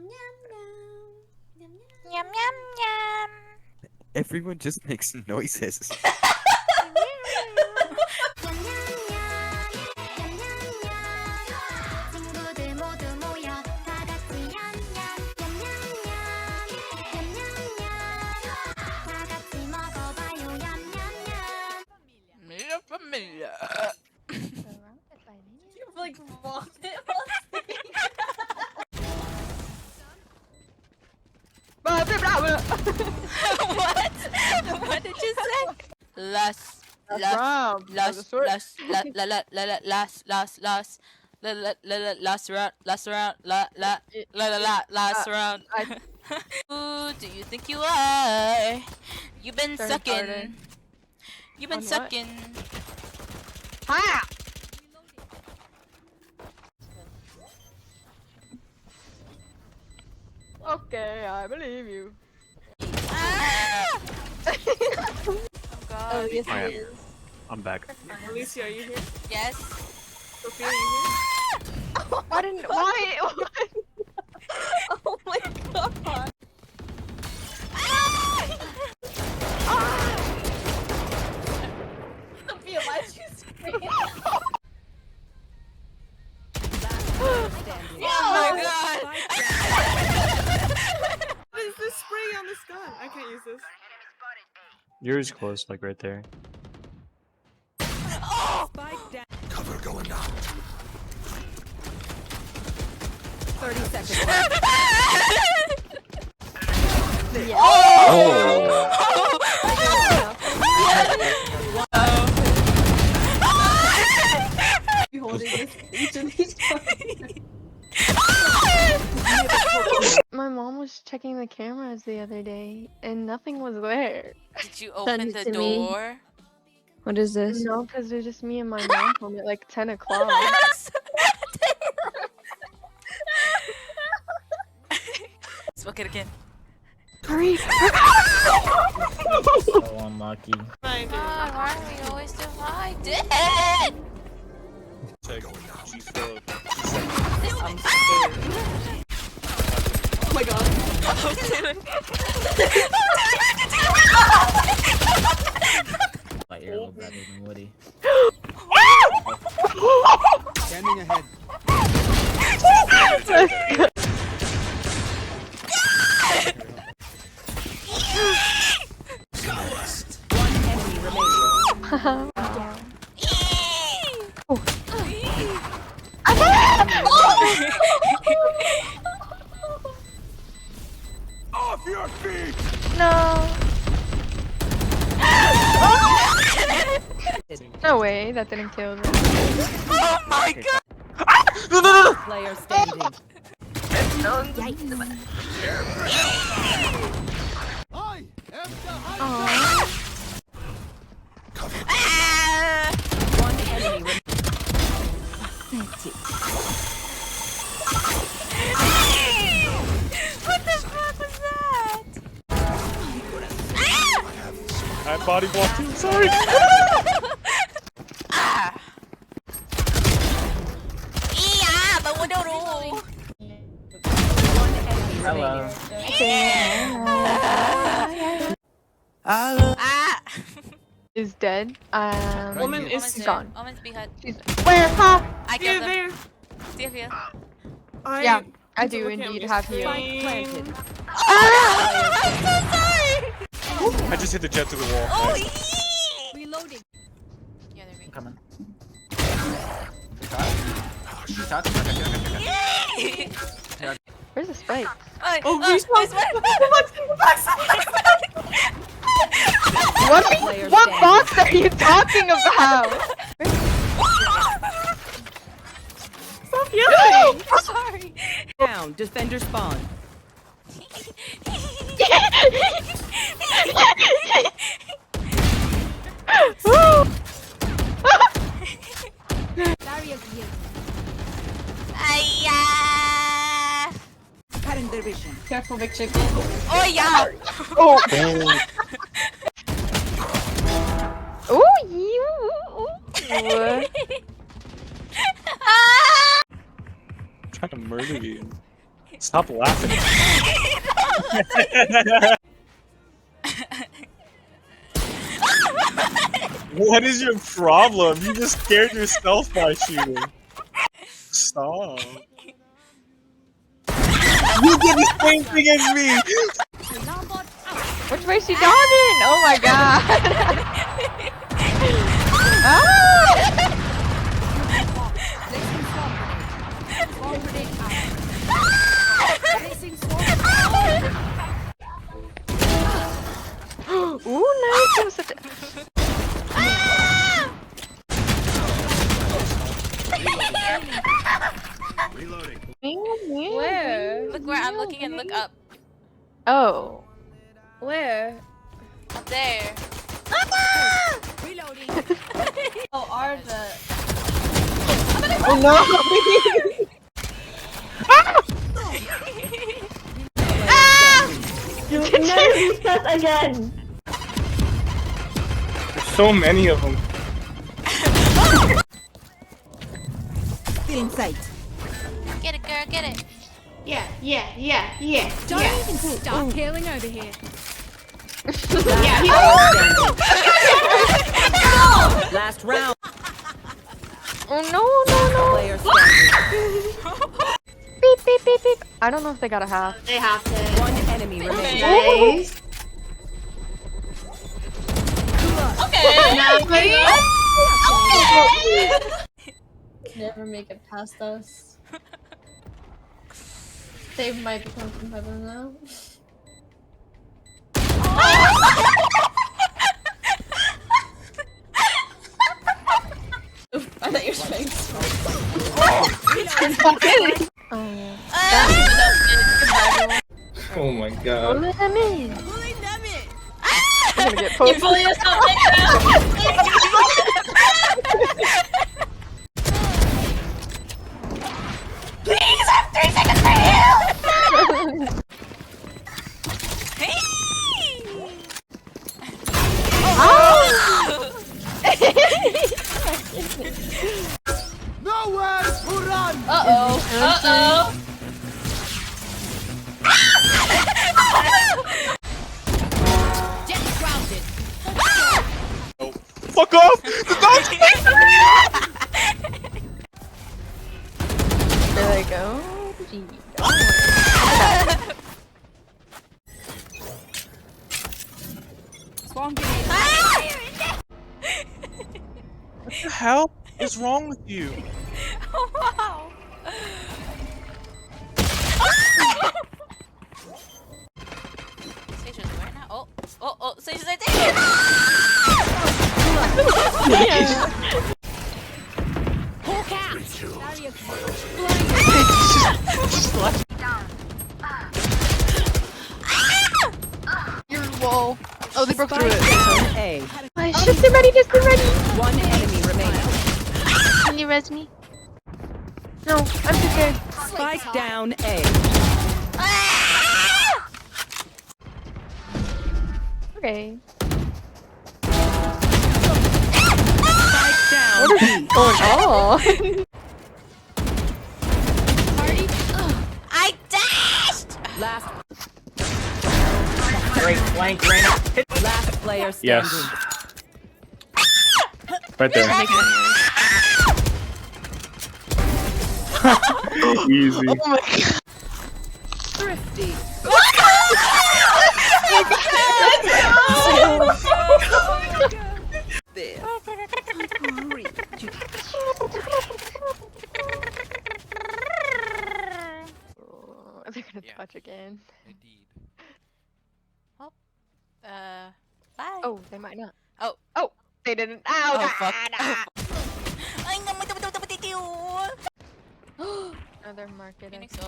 Yum yum yum. Everyone just makes noises. Mia familia. You've like walked it What? What did you say? Last round, last round, last round. Who do you think you are? You've been sucking. You've been sucking. Ha! Okay, I believe you. Ah! Oh god. Oh, yes, I am. it is. I'm back. Alicia, are you here? Yes. Sophia, are you here? Why didn't? Why? Oh my god. Sophia, why did you scream? Oh my god. What is this spray on this gun? I can't use this. Yours close, like right there. Oh! Cover going down. 30 seconds. Oh! You holding this each of these My mom was checking the cameras the other day, and nothing was there. Did you open the door? What is this? No, because there's just me and my mom home at like 10 o'clock. Smoke it again. Hurry! So unlucky. God, why are we always divided? I'm scared. Oh my god. Like you're a little better than Woody. Standing ahead. One enemy remaining. Off your feet! No! No way, that didn't kill them. Oh my god! Player standing. I am the Aww. Ah! One enemy remaining. What the fuck was that? I body blocked you, sorry! Ah! Yeah, but what don't know? One enemy Hello. remaining. Ah! Is dead. Woman is Woman's gone. Woman's behind. She's where? Huh? I Here, killed him. there. Stay here. Yeah, I need to do look at indeed him. have you. Spike planted. I'm so sorry! I just hit the jet to the wall. Oh, Nice. yee! Reloading. Yeah, they're Coming. Yay! Where's the spike? Oh, Player What standing. box are you talking about? Stop yelling! Sorry. Down. Defender spawn. Ayah! Cutting their vision. Careful, big chicken. Oh yeah! Oh! Oh, Ooh, you! Ah! trying to murder you. Stop laughing. What is your problem? You just scared yourself by shooting. Stop. You did the same thing as me. Which way she dodging? Oh my god. Ah! Ooh, nice. That was such a... Reloading. Where? Look where I'm looking and look up. Oh. Where? Up there. Oh, Arda. Oh no! You never beat us again. There's so many of them. Still in sight. Get it, girl, get it. Yeah. Don't even start peeling over here. Last round. Oh no, Player standing. beep, beep, beep, beep. I don't know if they got a half. They have to. One enemy remaining. Nice. Never make it past us. They might become from heaven now. I thought you were saying Oh my god. Pulling them in. I'm gonna get You're poked. pulling yourself like Please, I have 3 seconds for you! Hey! Nowhere to run. Uh-oh. Jet's grounded. Fuck off! The dog's There they go. Gee. Swarm grenade. What the hell is wrong with you? Oh, wow. Station's right now. Oh, Station's right there. Hawk out. Your wall. Oh, they broke through it. A. Just get ready, just get ready. One enemy remaining. Can you res me? No, I'm too scared. Spike down A. Okay. Spike down B. Going on? I dashed! Last Great flank, Reyna. last player standing. Yes. Right there. Easy. Oh my god. Thrifty. Oh, they're gonna touch again. Indeed. Bye. Oh, they might not. Oh. Oh, they didn't. Ow! Oh, fuck. Ay, Oh, they're marketing. Phoenix, oh.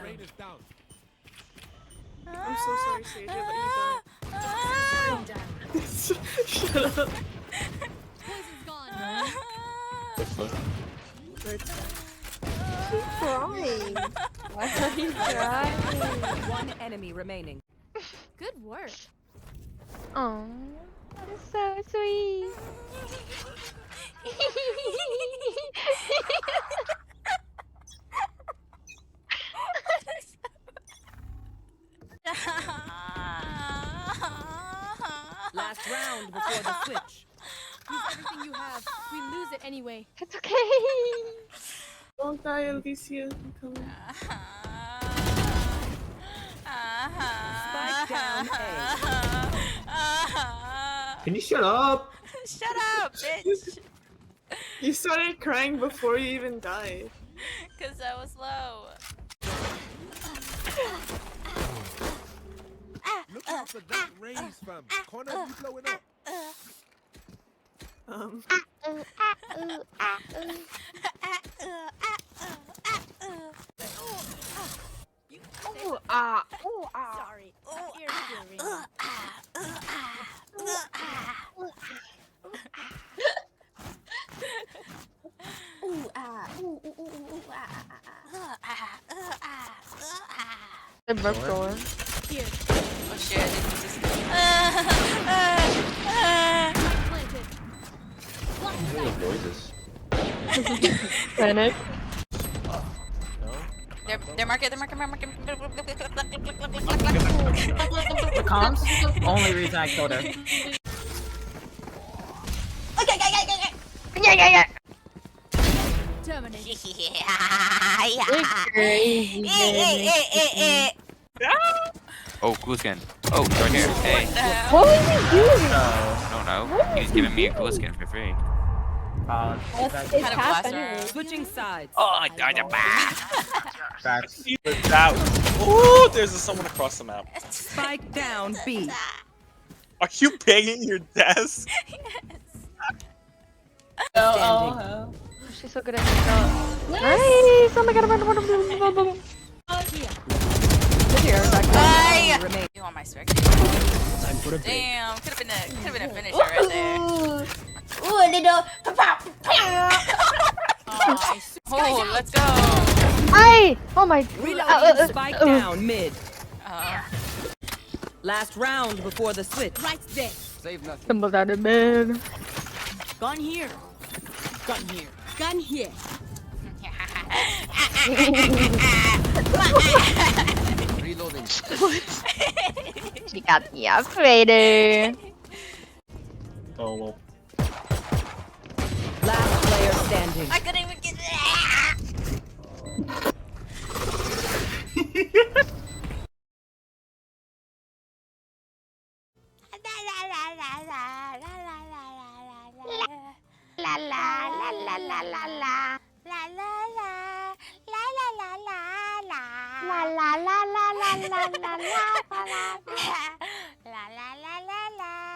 Rain is down. I'm so sorry, Sage, but you don't. Shut up. Poison's gone. Crying. Why are you crying? One enemy remaining. Good work. Oh, that is so sweet. Last round before the switch. Use everything you have. We lose it anyway. It's okay. Don't die, Alicia. I'm coming. Spike down A. Can you shut up? Shut up, bitch. You started crying before you even died. Cause I was low. Look out for that raise, fam. Corner, you blowing up. Sorry. Interfering. The broke door. Here. Oh shit, this is just... Planted. Panic. They're market. The comms? Only reason I killed her. Terminate. Crazy. Oh, cool skin. Oh, right here. Hey. What was he doing? I don't know. He was giving me a cool skin for free. It's Kind of half blaster. anyway. Switching sides. Oh, I Facts. That. Ooh, there's someone across the map. Spike down B. Are you banging your desk? Standing. She's so good at her job. Nice! Oh my god, Bye. Remain. You want my spec? Damn, could have been a finisher right there. Ooh, a little. Oh, let's go. Ay! Oh my. Reloading. Spike down mid. Uh, Last round before the switch. Right there. Tumbled out of bed. Gun here. Gun here. Gun here. Reloading. She got me upgraded. Oh well. Last player standing. I couldn't even get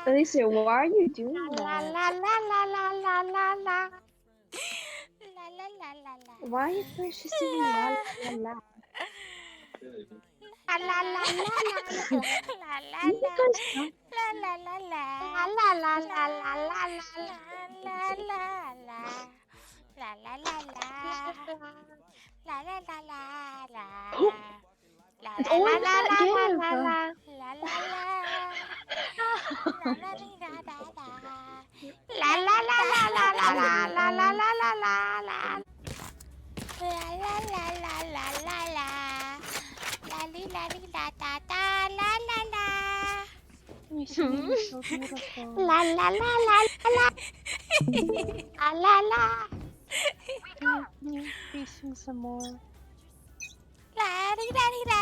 Alicia, why are you doing that? Why are you first just doing la la la? It's only that give. La la la la la la la. Can you sing some more? la.